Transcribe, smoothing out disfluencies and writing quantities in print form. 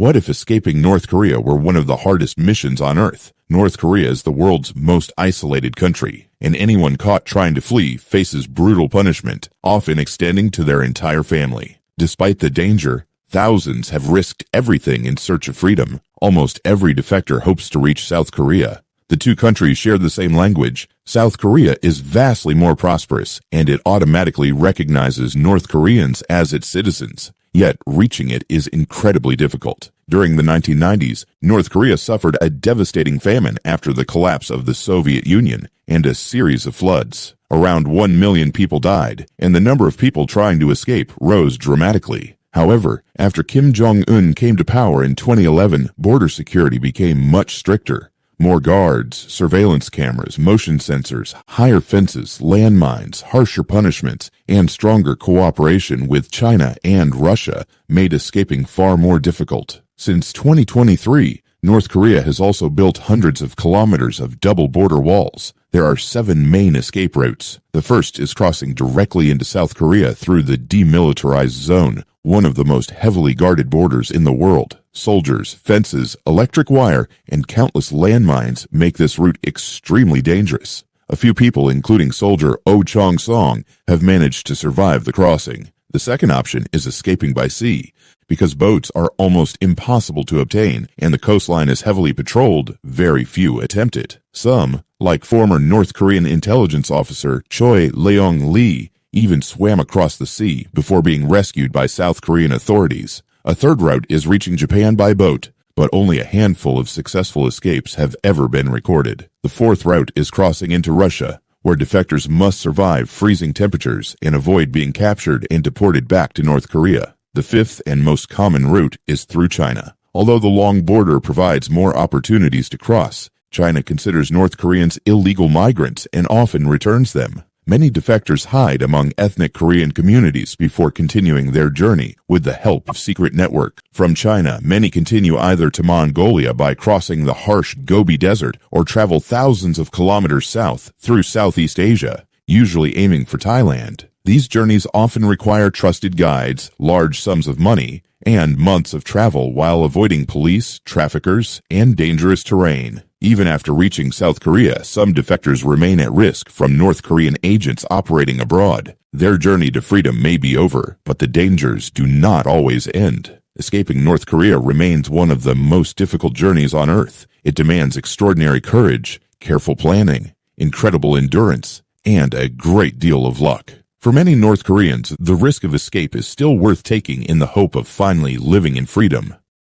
What if escaping North Korea were one of the hardest missions on Earth? North Korea is the world's most isolated country, and anyone caught trying to flee faces brutal punishment, often extending to their entire family. Despite the danger, thousands have risked everything in search of freedom. Almost every defector hopes to reach South Korea. The two countries share the same language. South Korea is vastly more prosperous, and it automatically recognizes North Koreans as its citizens. Yet, reaching it is incredibly difficult. During the 1990s, North Korea suffered a devastating famine after the collapse of the Soviet Union and a series of floods. Around 1 million people died, and the number of people trying to escape rose dramatically. However, after Kim Jong-un came to power in 2011, border security became much stricter. More guards, surveillance cameras, motion sensors, higher fences, landmines, harsher punishments, and stronger cooperation with China and Russia made escaping far more difficult. Since 2023, North Korea has also built hundreds of kilometers of double border walls. There are 7 main escape routes. The first is crossing directly into South Korea through the demilitarized zone, one of the most heavily guarded borders in the world. Soldiers, fences, electric wire, and countless landmines make this route extremely dangerous. A few people, including soldier Oh Chong-song, have managed to survive the crossing. The second option is escaping by sea. Because boats are almost impossible to obtain and the coastline is heavily patrolled, very few attempt it. Some, like former North Korean intelligence officer Choi Leong-lee, even swam across the sea before being rescued by South Korean authorities. A third route is reaching Japan by boat, but only a handful of successful escapes have ever been recorded. The fourth route is crossing into Russia, where defectors must survive freezing temperatures and avoid being captured and deported back to North Korea. The fifth and most common route is through China. Although the long border provides more opportunities to cross, China considers North Koreans illegal migrants and often returns them. Many defectors hide among ethnic Korean communities before continuing their journey with the help of secret network. From China, many continue either to Mongolia by crossing the harsh Gobi Desert or travel thousands of kilometers south through Southeast Asia, usually aiming for Thailand. These journeys often require trusted guides, large sums of money, and months of travel while avoiding police, traffickers, and dangerous terrain. Even after reaching South Korea, some defectors remain at risk from North Korean agents operating abroad. Their journey to freedom may be over, but the dangers do not always end. Escaping North Korea remains one of the most difficult journeys on Earth. It demands extraordinary courage, careful planning, incredible endurance, and a great deal of luck. For many North Koreans, the risk of escape is still worth taking in the hope of finally living in freedom.